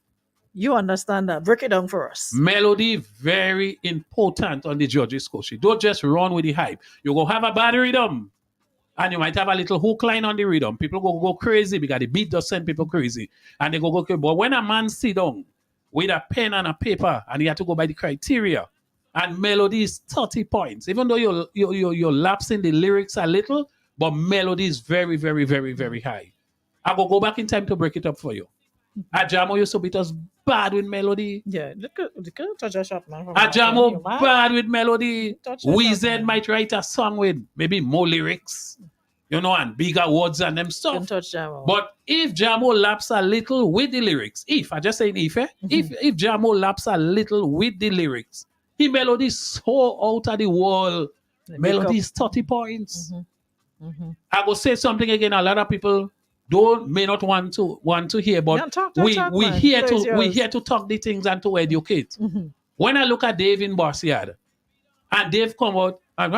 You understand that. Break it down for us. Melody, very important on the judges' score sheet. Don't just run with the hype. You go have a bad rhythm, and you might have a little hook line on the rhythm. People go crazy because the beat does send people crazy. And they go crazy. But when a man sit down with a pen and a paper, and he had to go by the criteria, and melody is 30 points, even though you're lapsing the lyrics a little, but melody is very, very, very, very high. I will go back in time to break it up for you. Ajamo used to beat us bad with melody. Yeah, they could touch a shot, man. From Ajamo you mad? bad with melody. Touch a shot, Weezy man. might write a song with maybe more lyrics, and bigger words and them Can stuff. touch Jamo. But if Jamo laps a little with the lyrics, I just saying if, if Jamo laps a little with the lyrics, he melody so out of the wall. They Melody make is 30 points. Mm-hmm. I will say something again. A lot of people may not want to hear, but Yeah, talk, we man. here Floor is we yours. here to talk the things and to educate. Mm-hmm. When I look at Dave in Barciad, and Dave come out No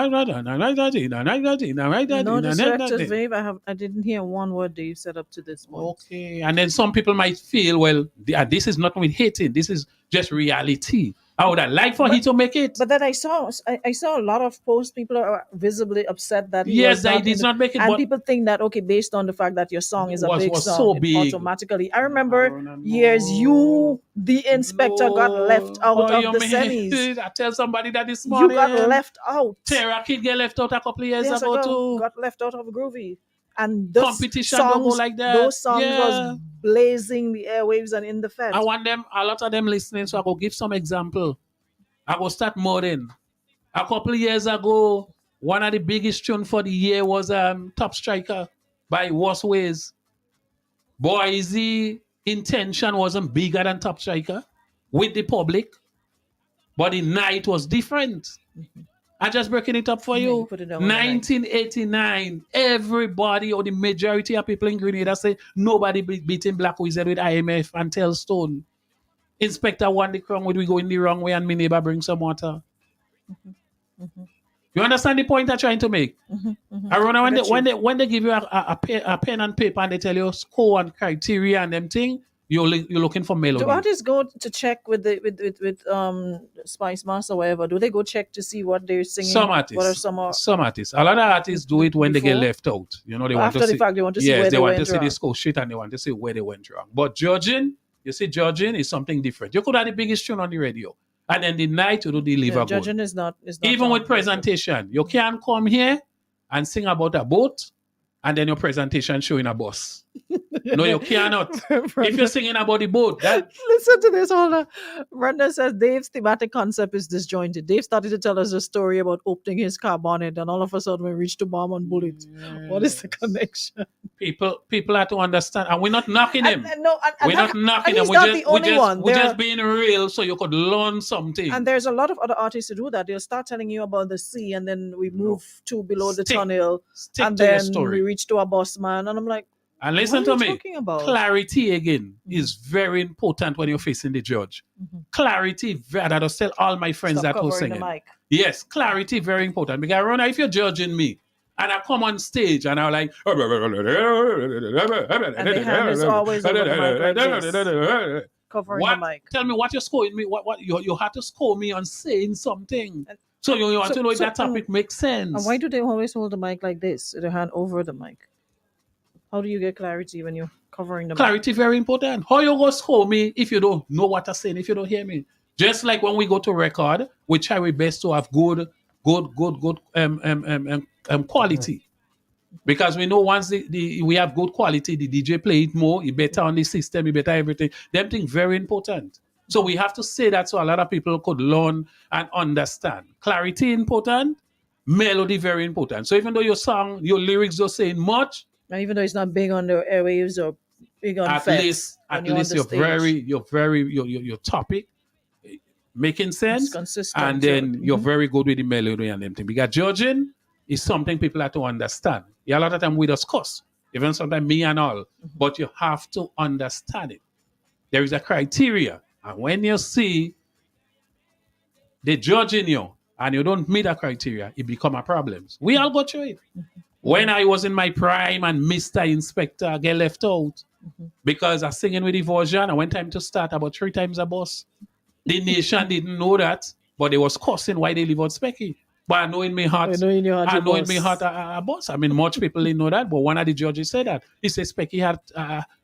distractions, Dave. I didn't hear one word Dave said up to this point. Okay, and then some people might feel, well, this is not with hating. This is just reality. I would have liked for he to make it. But then I saw a lot of posts. People are visibly upset that he Yes, was that he not did not make it, and but people think that okay, based on the fact that your song is a big was song, so it big. automatically. I remember years you, the inspector, got left out of the semis. I tell somebody that this You morning. got left out. Terra Kid get left out a couple of years Years ago ago, too. got left out of Groovy. And those Competition don't go songs, like that. those songs Yeah. was blazing the airwaves and in the fed. I want them, a lot of them listening, so I go give some example. I go start modern. A couple of years ago, one of the biggest tune for the year was Top Striker by Worst Ways. Boise intention wasn't bigger than Top Striker with the public, but the night was different. I'm just breaking it up for Yeah, you. you put it down on the night. 1989, everybody or the majority of people in Grenada say nobody beating Black Wizard with IMF and Tellstone. Inspector won the crown when we go in the wrong way and my neighbor bring some water. You understand the point I'm trying to make? Arona, when they give you a pen and paper and they tell you score and criteria and them thing, you're looking for melody. Do artists go to check with Spice Master or whatever? Do they go check to see what they're singing? Some artists. What are some artists. A lot of artists do it when they get Before? left out. They want After to the see. fact, they want to see Yes, where they they want went to see wrong. the score sheet and they want to see where they went wrong. But judging is something different. You could have the biggest tune on the radio, and then the night you do deliver good. Judging is not Even on. with presentation, you can't come here and sing about a boat and then your presentation showing a bus. No, you cannot. If you're singing about the boat, that Listen to this, hold on. Brenda says Dave's thematic concept is disjointed. Dave started to tell us a story about opening his car bonnet, and all of a sudden we reached to bomb on bullets. What is the connection? people have to understand, and we're not knocking him. We're not knocking and him. he's not the only one. We're There just are- being real so you could learn something. And there's a lot of other artists who do that. They'll start telling you about the sea, and then we move to below the Stick- tunnel, Stick and to your then story. we reach to a boss man, and I'm like, And listen what to are you me. talking about? Clarity again is very important when you're facing the judge. Clarity, that I just tell all my friends Stop that were covering the singing. mic. Yes, clarity, very important. Because Rona, if you're judging me and I come on stage and I'm like, And the hand is always over the mic like this, covering the mic. Tell me what you're scoring me. What you have to score me on saying something. So you want so- to know if so, that topic makes sense. And why do they always hold the mic like this, with their hand over the mic? How do you get clarity when you're covering the mic? Clarity very important. How you go score me if you don't know what I'm saying, if you don't hear me? Just like when we go to record, we try our best to have good quality. Because we know once we have good quality, the DJ play it more, it better on the system, it better everything. Them things very important. So we have to say that so a lot of people could learn and understand. Clarity important, melody very important. So even though your song, your lyrics don't saying much, And even though it's not big on the airwaves or big on at feds, least when you're on the stage, your topic making it's sense, consistent. and then you're very good with the melody and them thing. Because judging is something people have to understand. Yeah, a lot of time we discuss, even sometimes me and all, but you have to understand it. There is a criteria, and when you see they judging you and you don't meet that criteria, it become a problem. We all go through it. When I was in my prime and Mr. Inspector get left out because I singing with the version, and when time to start about 3 times a bus. The nation didn't know that, but they was cussing why they leave out Specky. But I know in my heart, I know in your heart, I you know in boss. my heart a boss. I mean, much people didn't know that, but one of the judges said that. He said Specky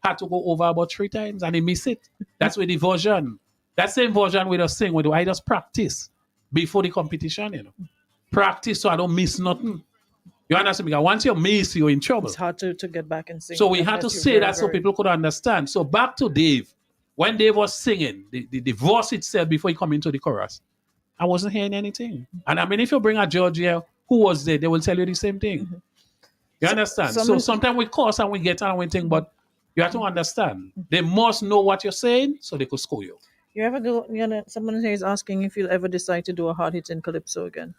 had to go over about 3 times and he missed it. That's with the version. That same version we just sing with, I just practice before the competition, Practice so I don't miss nothing. You understand? Because once you miss, you're in trouble. It's hard to get back and sing. So we had to unless you're say very, that so very- people could understand. So back to Dave. When Dave was singing, the verse itself before he come into the chorus, I wasn't hearing anything. And I mean, if you bring a judge here who was there, they will tell you the same thing. You understand? So sometimes we curse and we get on and we think, but you have to understand. They must know what you're saying so they could score you. You ever do? Someone here is asking if you'll ever decide to do a hard hitting calypso again.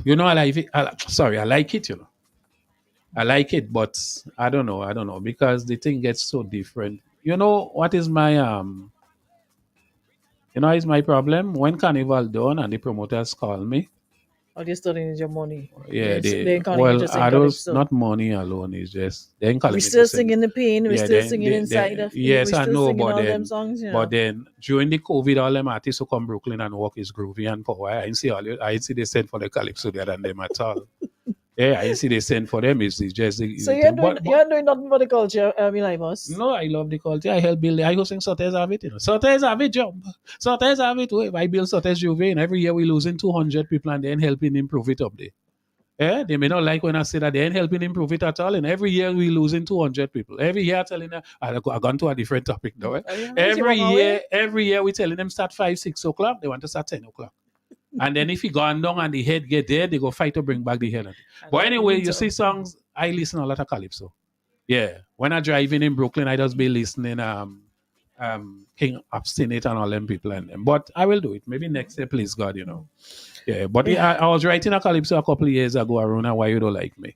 You know, I like it. I like it, you know. I like it, but I don't know, because the thing gets so different. You know what is my is my problem? When Carnival done and the promoters call me, Or they still need your money? yeah, they calling you well, to sing are those calypso. not money alone? It's just they ain't calling We're me still to sing. singing the pain. We're Yeah, still then singing inside of. yes, we're I still know, singing but all then them songs. but then during the COVID, all them artists who come Brooklyn and work is groovy and power. I didn't see I didn't see they send for the calypso there than them at all. Yeah, I didn't see they send for them. It's just So you're doing nothing for the culture, Eli Boss. No, I love the culture. I help build. I go sing Sotes have it. You know, Sotes have it jump. Sotes have it. I build Sotes Juve, and every year we losing 200 people and then helping improve it up there. Yeah, they may not like when I say that they ain't helping improve it at all. And every year we losing 200 people. Every year telling them, I've gone to a different topic now. Every year we telling them start 5, 6 o'clock. They want to start 10 o'clock. And then if you go on down and the head get there, they go fight to bring back the head. But anyway, you see songs, I listen a lot of calypso. Yeah. When I driving in Brooklyn, I just be listening King Obstinate and all them people and them. But I will do it. Maybe next year, please God, you know. Yeah, but I was writing a calypso a couple of years ago, Arona, why you don't like me?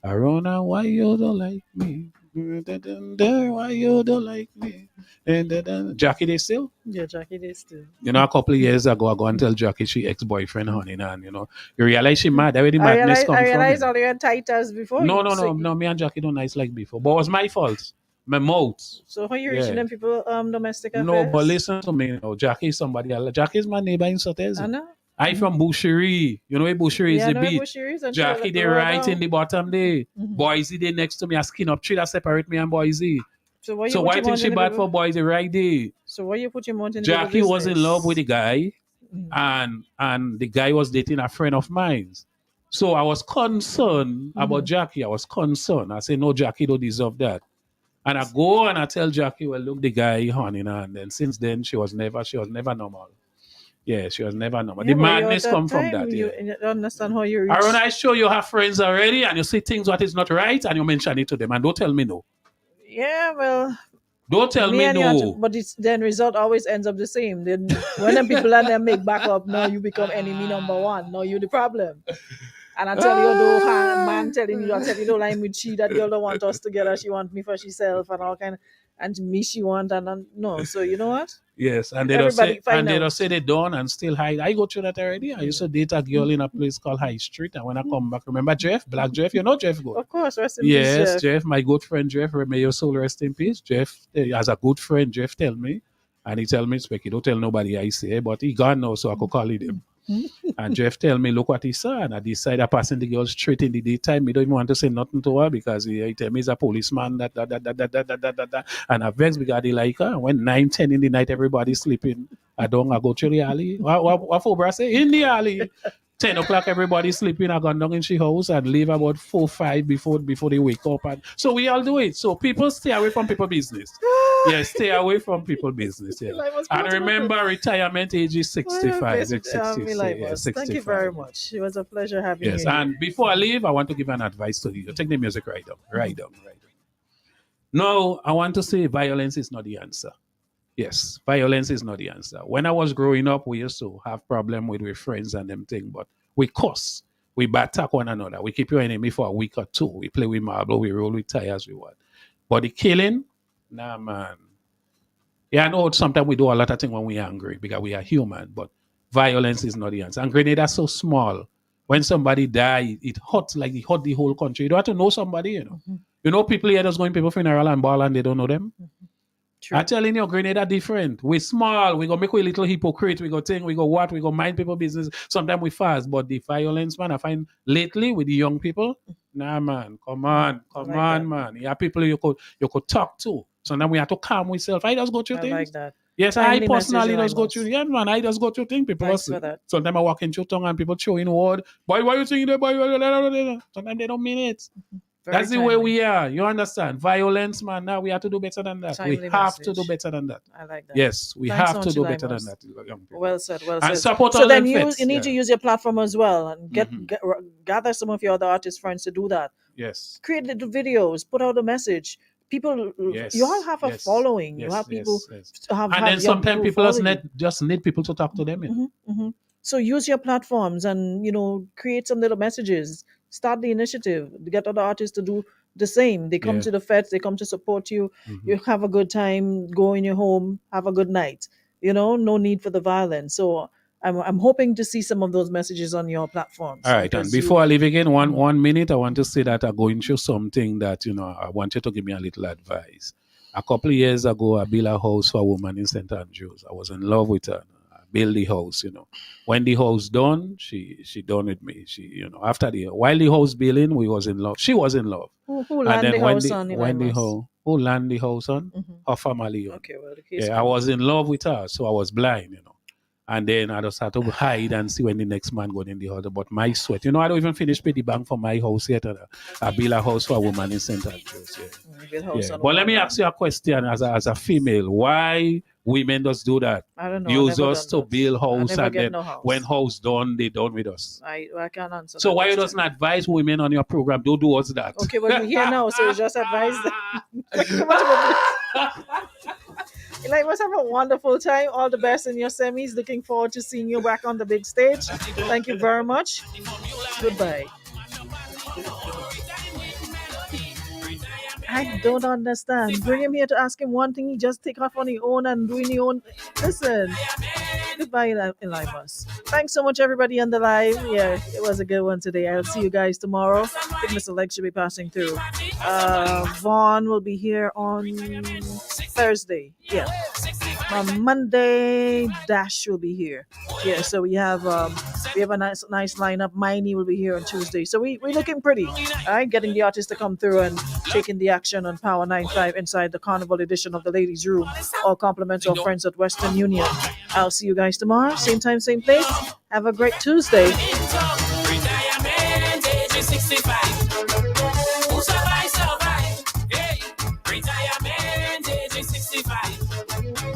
Arona, why you don't like me? Why you don't like me? Jackie, they still? Yeah, Jackie, they still. You know, a couple of years ago, I go and tell Jackie she ex-boyfriend, honey, and you know, you realize she mad. Where the madness come from? I realize all your tight as before. No, me and Jackie don't nice like before. But it was my fault. My mouth. So how you reaching them people domestic affairs? No, but listen to me, you know, Jackie is somebody. Jackie is my neighbor in Sotes. I know. I from Boucherie. You know where Boucherie is the beat. Jackie, they right in the bottom there. Boise, they next to me. I skin up tree that separate me and Boise. So why think she bad for Boise right there? So why you put your mouth in Jackie was in love with the guy, and the guy was dating a friend of mine. So I was concerned about Jackie. I was concerned. I said, no, Jackie don't deserve that. And I go and I tell Jackie, well, look, the guy, honey, and then since then she was never normal. Yeah, she was never normal. The madness come from that. You understand how you reach. Aaron, I show you have friends already and you see things what is not right and you mention it to them and don't tell me no. Yeah, well. Don't tell me no. But then result always ends up the same. Then when the people and them make back up, now you become enemy number one. Now you the problem. And I tell you, though, man telling you, I tell you, don't lie with she, that girl don't want us together. She want me for herself and all kind. And me, she want, and no. So you know what? Yes, and they don't say they don't and still hide. I go through that already. I used to date a girl in a place called High Street, and when I come back, remember Jeff, Black Jeff? You know Jeff good? Of course, rest in peace. Yes, Jeff, my good friend Jeff. May your soul rest in peace. Jeff, as a good friend, Jeff tell me, and he tell me, Specky, don't tell nobody I say, but he gone now, so I could call him. And Jeff tell me, look what he saw, and I decided I passing the girl straight in the daytime. Me don't even want to say nothing to her because he tell me he's a policeman, and I vex because they like her. When 9, 10 in the night, everybody sleeping. I go to the alley. What for, bro? Say in the alley. 10 o'clock, everybody sleeping. I gone down in she house and leave about 4, 5 before they wake up. And so we all do it. So people stay away from people business. Yes, stay away from people business. Yeah. And remember, retirement age is 65. 65. Thank you very much. It was a pleasure having you. Yes, and before I leave, I want to give an advice to you. Take the music right down. No, I want to say violence is not the answer. Yes, violence is not the answer. When I was growing up, we used to have problem with friends and them thing, but we cuss, we attack one another, we keep your enemy for a week or two, we play with marble, we roll with tires, we what. But the killing, nah man. Yeah, I know sometimes we do a lot of things when we're angry because we are human, but violence is not the answer. And Grenada is so small. When somebody die, it hurts like it hurt the whole country. You don't have to know somebody, you know. You know people here that's going to people's funeral and ball and they don't know them. True. I'm telling you, Grenada different. We small. We go make we little hypocrite. We go think. We go what? We go mind people business. Sometimes we fast, but the violence, man, I find lately with the young people. Nah, man, come on, man. Yeah, people you could talk to. So now we have to calm ourselves. I just go through things. Like that. Yes, I Timely personally message, just go Amos. through. Yeah, man, I just go through things. People Thanks are, for that. sometimes I walk into tongue and people throwing word. Boy, why you saying that? Boy, sometimes they don't mean it. Very That's the way timely. we are. You understand? Violence, man. Now we have to do better than that. Timely We have to do message. better than that. I like that. Yes, we Thanks have so to much, do better than Amos. that, young people. Well said, well And said. support So all then them you feds. need to use your platform as well and Mhm. gather some of your other artist friends to do that. Yes. Create little videos, put out a message. People, Yes. you all have a yes, following. You Yes. have people Yes. have And then young sometimes people people follow you. just need people to talk to them. You know? So use your platforms and create some little messages. Start the initiative. Get other artists to do the same. They come Yeah. to the feds. They come to support you. Mhm. You have a good time. Go in your home. Have a good night. No need for the violence. So I'm hoping to see some of those messages on your platforms. All right, and because before I leave again, Mhm. 1 minute, I want to say that I'm going through something that I want you to give me a little advice. A couple of years ago, I built a house for a woman in St. Andrews. I was in love with her. I built the house. When the house done, she done with me. After while the house building, we was in love. She was in love. Who And land then the when house the on when the Elimas? house who land the house on Mhm. her family on. Okay, well the case. Yeah, I was in love with her, so I was blind. And then I just had to hide and see when the next man going in the house. But my sweat, I don't even finish pay the bank for my house yet. I build a house for a woman in St. Andrews. Yeah. But let me ask you a question as a female. Why women just do that? I don't know. I Use never us done to that. build I house never and get then no house. when house done, they done with us. I can't answer. So that why you question. doesn't advise women on your program? Don't do us that. Okay, well you're here now, so you just advise them. Thank you so much for Eli, must have a wonderful time. All the best in your semis. Looking forward to seeing you back on the big stage. Thank you very much. Goodbye. I don't understand. Bring him here to ask him one thing. He just take off on his own and doing his own. Listen. Goodbye, Eli Bus. Thanks so much, everybody on the live. Yeah, it was a good one today. I'll see you guys tomorrow. I think Mr. Leg should be passing through. Vaughn will be here on Thursday. Yeah. On Monday, Dash will be here. Yeah, so we have a nice lineup. Miney will be here on Tuesday. So we're looking pretty. All right, getting the artists to come through and taking the action on Power 95 inside the Carnival edition of the Ladies' Room. All compliments of friends at Western Union. I'll see you guys tomorrow. Same time, same place. Have a great Tuesday. Retirement age is 65. Who survive? Hey, retirement age is 65.